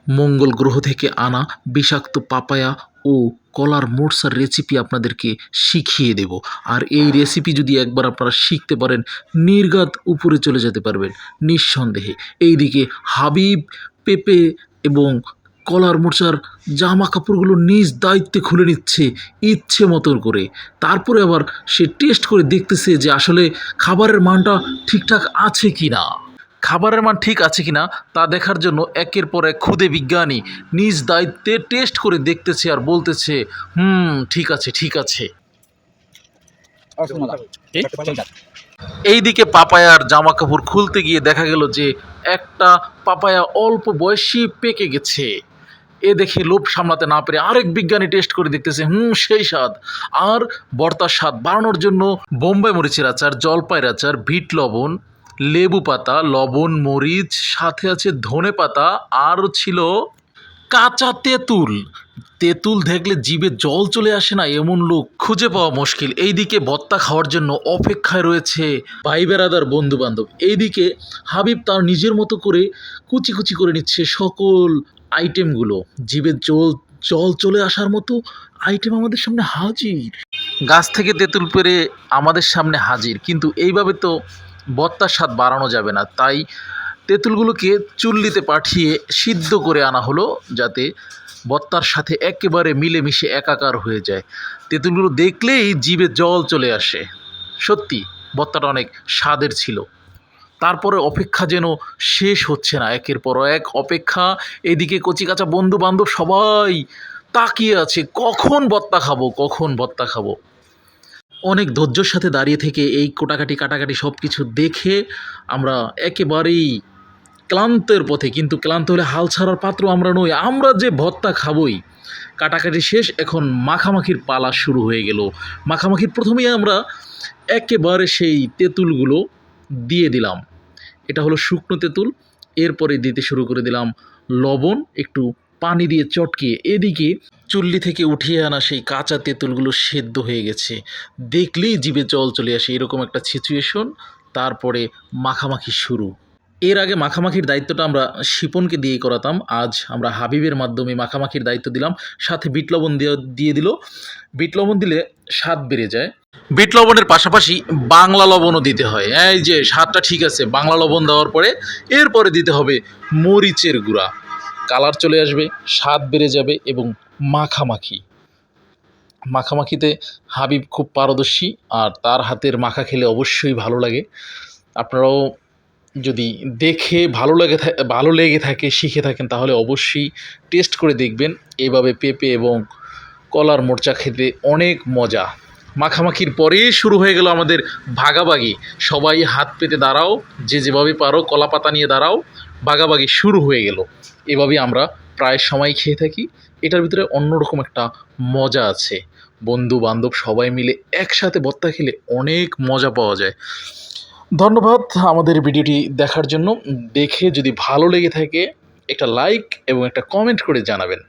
মঙ্গল গ্রহ থেকে আনা বিষাক্ত পাপায়া ও কলার মোটসার রেসিপি আপনাদেরকে শিখিয়ে দেব। আর এই রেসিপি যদি একবার আপনারা শিখতে পারেন, নির্ঘাত উপরে চলে যেতে পারবেন নিঃসন্দেহে। এইদিকে হাবিব পেঁপে এবং কলার মোচার জামা কাপড়গুলো নিজ দায়িত্বে খুলে নিচ্ছে ইচ্ছে মতন করে। তারপরে আবার সে টেস্ট করে দেখতেছে যে আসলে খাবারের মানটা ঠিকঠাক আছে কি না। খাবারের মান ঠিক আছে কিনা তা দেখার জন্য একের পর এক ক্ষুদে বিজ্ঞানী নিজ দায়িত্বে টেস্ট করে দেখতেছে আর বলতেছে ঠিক আছে ঠিক আছে। এইদিকে পাপায়ার জামা কাপড় খুলতে গিয়ে দেখা গেল যে একটা পাপায়া অল্প বয়সী পেকে গেছে। এ দেখে লোভ সামলাতে না পেরে আরেক বিজ্ঞানী টেস্ট করে দেখতেছে সেই স্বাদ। আর ভর্তার স্বাদ বাড়ানোর জন্য বোম্বাই মরিচের আচার, জলপাইয়ের আচার, বিট লবণ, লেবু পাতা, লবণ, মরিচ, সাথে আছে ধনে পাতা, আরও ছিল কাঁচা তেঁতুল। তেঁতুল দেখলে জিভে জল চলে আসে না এমন লোক খুঁজে পাওয়া মুশকিল। এইদিকে ভর্তা খাওয়ার জন্য অপেক্ষায় রয়েছে ভাই বেড়াদার বন্ধু বান্ধব। এইদিকে হাবিব তার নিজের মতো করে কুচি কুচি করে নিচ্ছে সকল আইটেমগুলো। জিভে জল চলে আসার মতো আইটেম আমাদের সামনে হাজির। গাছ থেকে তেঁতুল পেড়ে আমাদের সামনে হাজির, কিন্তু এইভাবে তো ভর্তার স্বাদ বাড়ানো যাবে না। তাই তেঁতুলগুলোকে চুল্লিতে পাঠিয়ে সিদ্ধ করে আনা হলো, যাতে ভর্তার সাথে একেবারে মিলেমিশে একাকার হয়ে যায়। তেঁতুলগুলো দেখলেই জিভে জল চলে আসে। সত্যি ভর্তাটা অনেক স্বাদের ছিল। তারপরে অপেক্ষা যেন শেষ হচ্ছে না, একের পর এক অপেক্ষা। এদিকে কচিকাঁচা বন্ধু বান্ধব সবাই তাকিয়ে আছে, কখন ভর্তা খাবো, কখন ভর্তা খাবো। অনেক ধৈর্যের সাথে দাঁড়িয়ে থেকে এই কোটাকাটি কাটাকাটি সব কিছু দেখে আমরা একেবারেই ক্লান্তের পথে, কিন্তু ক্লান্ত হলে হাল ছাড়ার পাত্র আমরা নই। আমরা যে ভর্তা খাবই। কাটাকাটি শেষ, এখন মাখামাখির পালা শুরু হয়ে গেল। মাখামাখির প্রথমেই আমরা একেবারে সেই তেঁতুলগুলো দিয়ে দিলাম। এটা হলো শুকনো তেঁতুল। এরপরে দিতে শুরু করে দিলাম লবণ, একটু পানি দিয়ে চটকিয়ে। এদিকে চুল্লি থেকে উঠিয়ে আনা সেই কাঁচা তেঁতুলগুলো সেদ্ধ হয়ে গেছে, দেখলেই জিভে জল চলে আসে এরকম একটা সিচুয়েশন। তারপরে মাখামাখি শুরু। এর আগে মাখামাখির দায়িত্বটা আমরা শিপনকে দিয়েই করাতাম, আজ আমরা হাবিবের মাধ্যমে মাখামাখির দায়িত্ব দিলাম। সাথে বিট লবণ দিয়ে দিল। বিট লবণ দিলে স্বাদ বেড়ে যায়। বিট লবণের পাশাপাশি বাংলা লবণও দিতে হয়। এই যে স্বাদটা ঠিক আছে, বাংলা লবণ দেওয়ার পরে এরপরে দিতে হবে মরিচের গুঁড়া। কালার চলে আসবে, স্বাদ বেড়ে যাবে এবং মাখামাখিতে হাবিব খুব পারদর্শী, আর তার হাতের মাখা খেলে অবশ্যই ভালো লাগে। আপনারাও যদি দেখে ভালো লেগে থাকে, শিখে থাকেন, তাহলে অবশ্যই টেস্ট করে দেখবেন। এভাবে পেঁপে এবং কলার মোচা খেতে অনেক মজা। মাখামাখির পরেই শুরু হয়ে গেল আমাদের ভাগাভাগি। সবাই হাত পেতে দাঁড়াও, যে যেভাবে পারো কলা পাতা নিয়ে দাঁড়াও। ভাগাভাগি শুরু হয়ে গেল। এভাবে আমরা প্রায় সময় খেয়ে থাকি। এটার ভিতরে অন্যরকম একটা মজা আছে। বন্ধু বান্ধব সবাই মিলে একসাথে ভর্তা খেলে অনেক মজা পাওয়া যায়। ধন্যবাদ আমাদের ভিডিওটি দেখার জন্য। দেখে যদি ভালো লেগে থাকে একটা লাইক এবং একটা কমেন্ট করে জানাবেন।